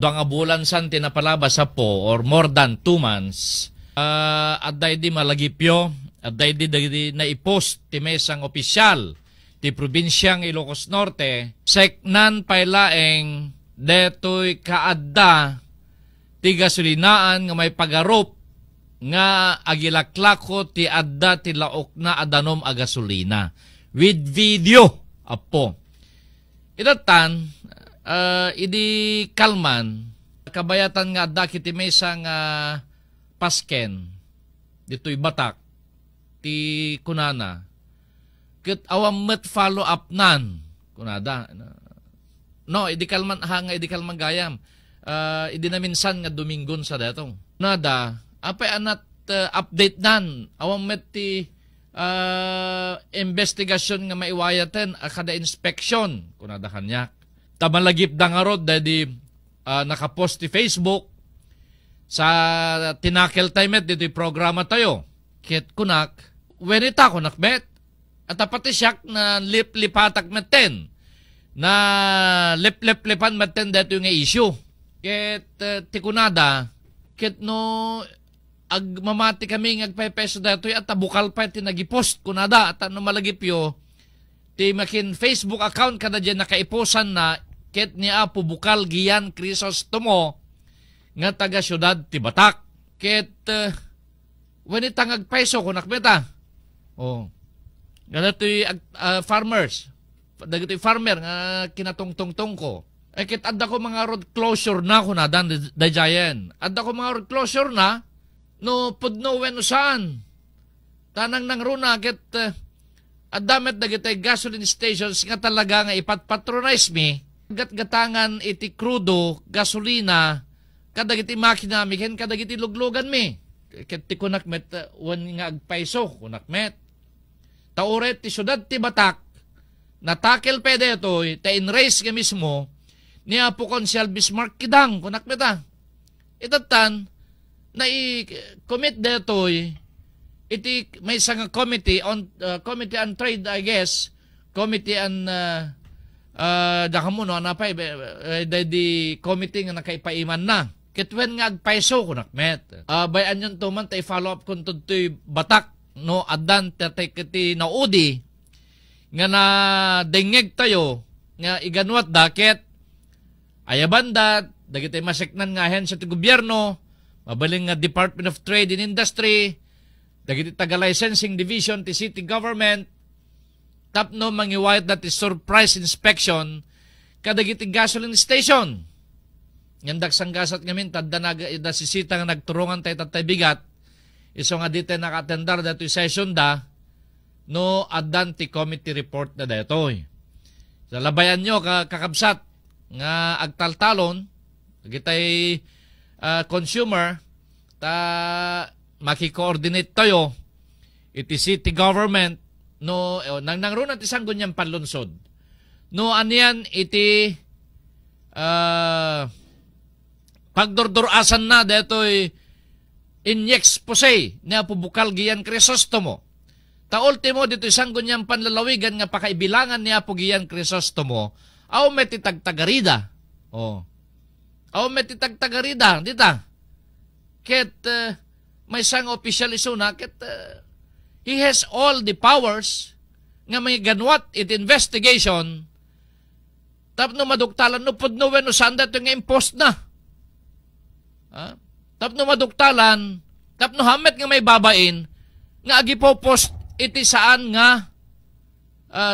Doang abulan san tinapalabas sa po or more than 2 months. At di malagipyo, at di na i-post ti mesang opisyal ti probinsyang Ilocos Norte, seknan pailaeng detoy kaadda ti gasolinaan nga may pagarop nga agilaklako ti adda ti laok na adanom a gasolina with video apo. Idatan idi kalman kabayatan nga adda kiti mesang pasken ditoy Batak ti kunana ket awam met follow up nan kunada no idi kalman hanga idi kalman gayam idi na minsan nga Domingon sa dato nada apay anat update nan awam met ti investigasyon nga maiwayaten kada inspection kunada kanyak tamalagip dangarod dadi nakapost ti Facebook sa tinakel timet dito programa tayo ket kunak wenita kunak met at apati siyak na lip-lipatak meten na lip-lip-lipan meten dito yung issue ket tikunada ket no agmamati kami ngagpepeso dito at bukal pa tinagipost kunada at ano malagipyo ti makin Facebook account kada dyan nakaiposan na ket ni Apo Bukal Gian Crisostomo nga taga syudad ti Batak ket wenita ngagpeso kunak meta ganito'y farmers dagito'y farmer nga kinatungtong ko ket adda ko mga road closure na kunadan dajayen adda ko mga road closure na no pudno wenno saan tanang nang runa ket addamet dagito'y gasoline stations nga talaga nga ipatpatronize mi gatgatangan iti krudo gasolina kadagiti makina mi ken kadagiti luglugan mi ket ti kunak met wen nga agpaiso kunak met tauret ti syudad ti Batak natakel pede itoy ta in-raise nga mismo ni Apo Konsyal Bismarck Kidang kunak meta itatan na i-commit detoy iti may isang committee on trade I guess committee on dakamuno na pa di committee nga nakaipaiman na kitwen nga agpaiso kunak met bayan yun tuman tay follow up kun tudtoy Batak no adan kiti naudi nga na dengeg tayo nga iganwat daket ayabanda dagiti maseknan nga hen sa ti gobyerno mabaling nga Department of Trade and Industry dagiti taga licensing division ti city government tapno mangiwayat na ti surprise inspection kadagiti gasoline station ngandak sanggasat ngamin tadda da sisita nga nagturungan tayo tatay bigat iso nga dito nakatendar dato session da no adan ti committee report na datoy sa labayan nyo kakabsat nga agtaltalon gitay consumer ta maki-coordinate tayo iti city government no nangruna ti isang gunyang panlunsod no aniyan iti pagdordurasan na detoy inyexpose ni Apo Bukal Gian Crisostomo ta ultimo dito isang gunyang panlalawigan nga pakaibilangan ni Apo Gian Crisostomo aw met itagtagarida aw met itagtagarida dita ket may isang official isuna ket he has all the powers nga may ganwat it investigation tapno maduktalan no pudno wenno sanda ito nga impost na tapno maduktalan tapno hamet nga may babain nga agipopost iti saan nga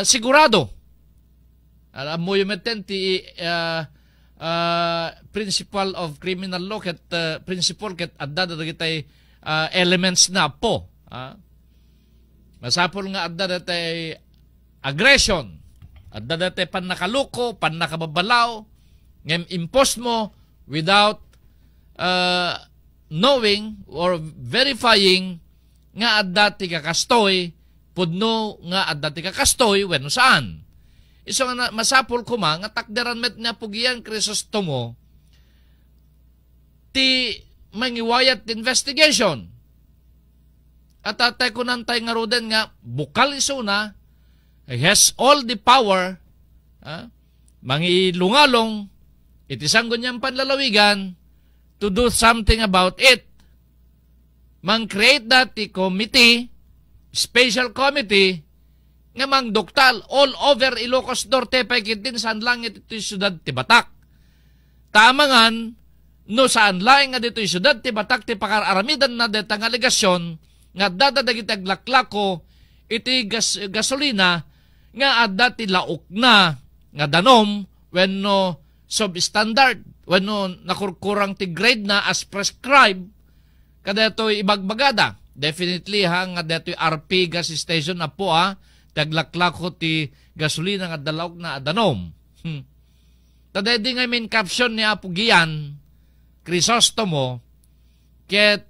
sigurado alam mo yung meten ti principle of criminal law ket principle ket adda dagitay elements na po masapol nga adda datay aggression adda datay pannakaluko pannakababalaw ngem impose mo without knowing or verifying nga adda ti kakastoy pudno nga adda ti kakastoy wenno saan iso nga masapol kuma nga takderan met nga Pugian Crisostomo ti mangiwayat investigation at atay ko nantay nga ruden nga bukal iso na he has all the power mangilungalong iti sanggon niyang panlalawigan to do something about it. Mang-create dati committee, special committee, nga mang-duktal all over Ilocos Norte, paikitin saan lang ito yung syudad ti Batak. Tamangan, no saan lang nga dito yung syudad ti Batak, ti pakararamidan na detang aligasyon, nga dadadagit aglaklako, iti gasolina, nga adda ti laok na, nga danom, when no substandard, when no nakurkurang ti grade na as prescribed, kada ito'y ibagbagada. Definitely ha, nga dito'y RP gas station na po ha, taglaklako ti gasolina nga dalawag na adanom. Tada di nga main caption ni Apo Gian, Crisostomo, ket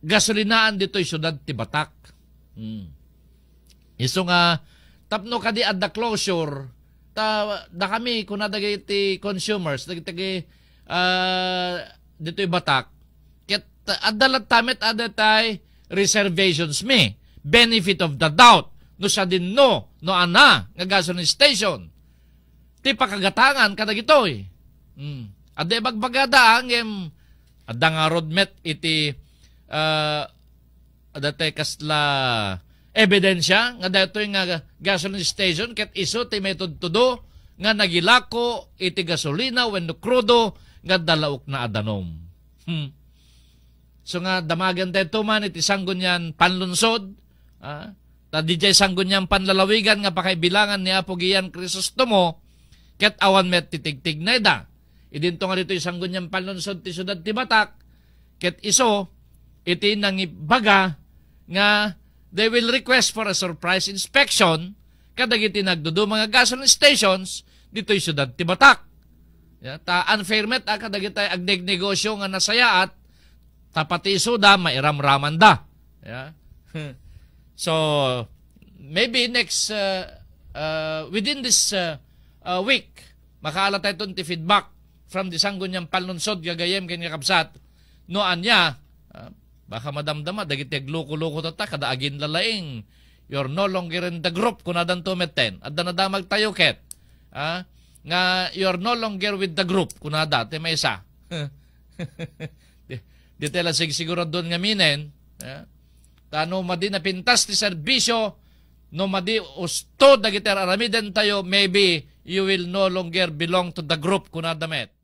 gasolinaan dito'y syudad ti Batak. Iso nga, tapno kadi at the closure, da kami, kung nadagay ti consumers, dagitagay, dito'y Batak, ket adalat tamet adatay reservations me, benefit of the doubt, no siya din no ana, nga gasoline station, ti pakagatangan kadagitoy. Ade bagbagada ang adda nga roadmet iti adatay kasla ebidensya, nga dato'y nga gasoline station, ket iso ti method to do, nga nagilako iti gasolina when no crudo, nga dalaok na adanom. So nga damagan tayo man iti sanggon yan panlunsod, di jay sanggon yan panlalawigan nga pakaibilangan ni Apo Gian Crisostomo, ket awan met titigtig na ida. Idinto nga dito yung sanggon yan panlunsod ti syudad ti Batak, ket iso iti nangibaga nga they will request for a surprise inspection kadagiti nagdudu mga gasoline stations dito yung syudad ti Batak. Ta unfair met kadagiti agnegnegosyo nga nasayaat tapati isuda mairamraman da. So maybe next within this week makaala tayo ti feedback from the sanggon niyang palunsod gagayem kanya kapsat no anya baka madamdama dagiti agloko-loko ta kada agin lalaing you're no longer in the group kunadan tumeten adda nadamag tayo ket nga you're no longer with the group kunada ti maysa di tela siguro doon nga minen tano madi na pintas ti serbisyo no madi usto dagiti aramiden tayo maybe you will no longer belong to the group kunada met.